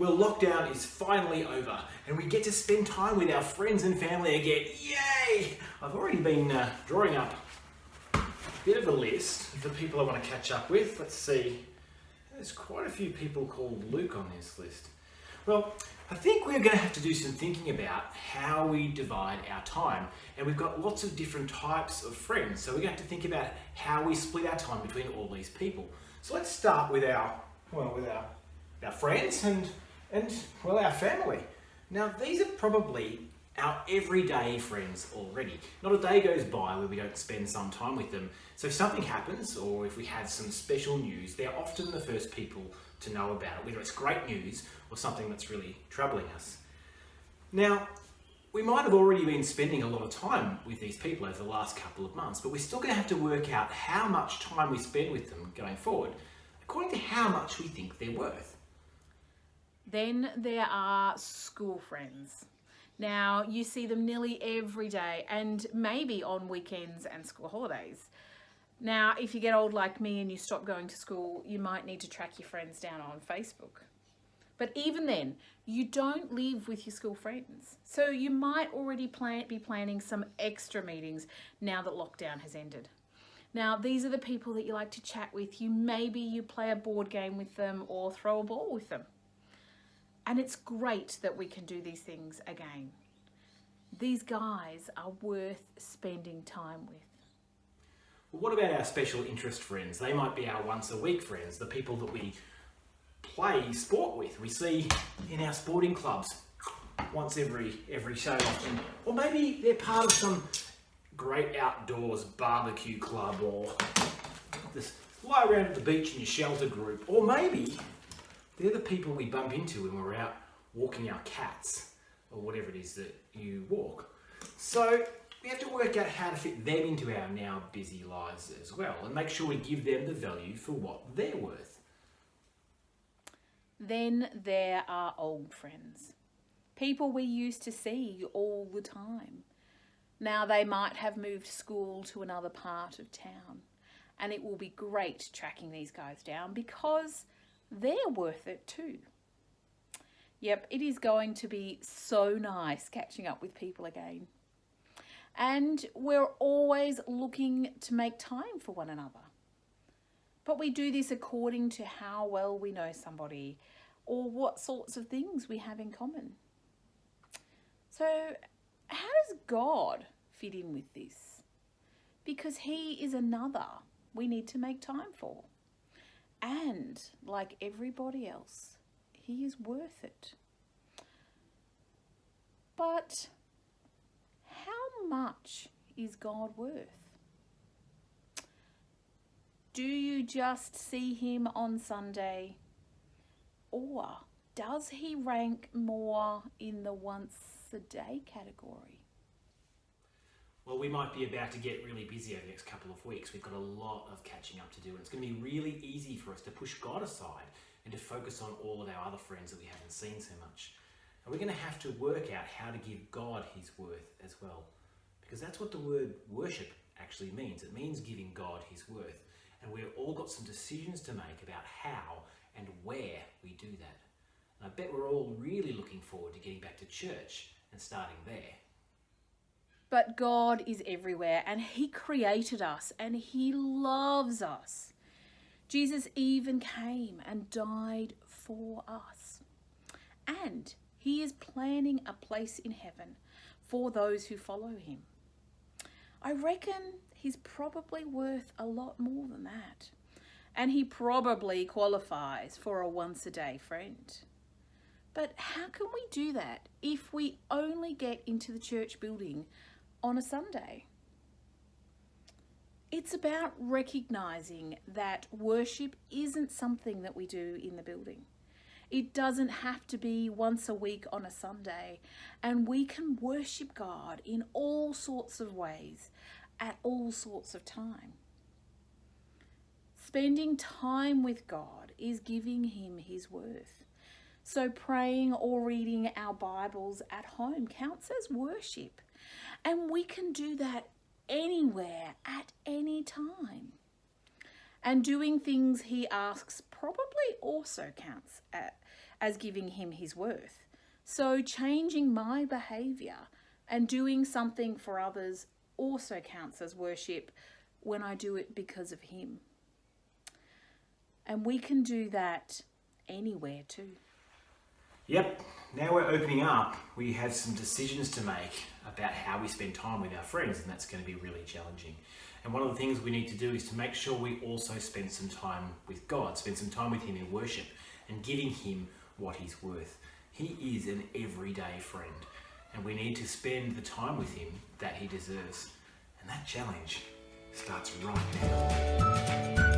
Well, lockdown is finally over and we get to spend time with our friends and family again. Yay! I've already been drawing up a bit of a list of the people I want to catch up with. Let's see. There's quite a few people called Luke on this list. Well, I think we're going to have to do some thinking about how we divide our time. And we've got lots of different types of friends. So we're going to have to think about how we split our time between all these people. So let's start with our friends and our family. Now, these are probably our everyday friends already. Not a day goes by where we don't spend some time with them. So if something happens or if we have some special news, they're often the first people to know about it, whether it's great news or something that's really troubling us. Now, we might have already been spending a lot of time with these people over the last couple of months, but we're still going to have to work out how much time we spend with them going forward, according to how much we think they're worth. Then there are school friends. Now, you see them nearly every day and maybe on weekends and school holidays. Now, if you get old like me and you stop going to school, you might need to track your friends down on Facebook. But even then, you don't live with your school friends. So you might already be planning some extra meetings now that lockdown has ended. Now, these are the people that you like to chat with. Maybe you play a board game with them or throw a ball with them. And it's great that we can do these things again. These guys are worth spending time with. Well, what about our special interest friends? They might be our once a week friends, the people that we play sport with. We see in our sporting clubs once every so often. Or maybe they're part of some great outdoors barbecue club, or just lie around at the beach in your shelter group. Or maybe they're the people we bump into when we're out walking our cats, or whatever it is that you walk. So we have to work out how to fit them into our now busy lives as well, and make sure we give them the value for what they're worth. Then there are old friends. People we used to see all the time. Now they might have moved school to another part of town, and it will be great tracking these guys down because they're worth it too. Yep, it is going to be so nice catching up with people again. And we're always looking to make time for one another. But we do this according to how well we know somebody or what sorts of things we have in common. So how does God fit in with this? Because he is another we need to make time for. And like everybody else, he is worth it. But how much is God worth? Do you just see him on Sunday? Or does he rank more in the once a day category? Well, we might be about to get really busy over the next couple of weeks. We've got a lot of catching up to do, and it's going to be really easy for us to push God aside and to focus on all of our other friends that we haven't seen so much. And we're going to have to work out how to give God his worth as well, because that's what the word worship actually means. It means giving God his worth. And we've all got some decisions to make about how and where we do that. And I bet we're all really looking forward to getting back to church and starting there. But God is everywhere and he created us and he loves us. Jesus even came and died for us. And he is planning a place in heaven for those who follow him. I reckon he's probably worth a lot more than that. And he probably qualifies for a once a day friend. But how can we do that if we only get into the church building on a Sunday? It's about recognizing that worship isn't something that we do in the building. It doesn't have to be once a week on a Sunday, and we can worship God in all sorts of ways at all sorts of time. Spending time with God is giving him his worth. So praying or reading our Bibles at home counts as worship. And we can do that anywhere at any time. And doing things he asks probably also counts as giving him his worth. So changing my behaviour and doing something for others also counts as worship when I do it because of him. And we can do that anywhere too. Yep, now we're opening up. We have some decisions to make about how we spend time with our friends, and that's going to be really challenging. And one of the things we need to do is to make sure we also spend some time with God, spend some time with him in worship and giving him what he's worth. He is an everyday friend, and we need to spend the time with him that he deserves. And that challenge starts right now.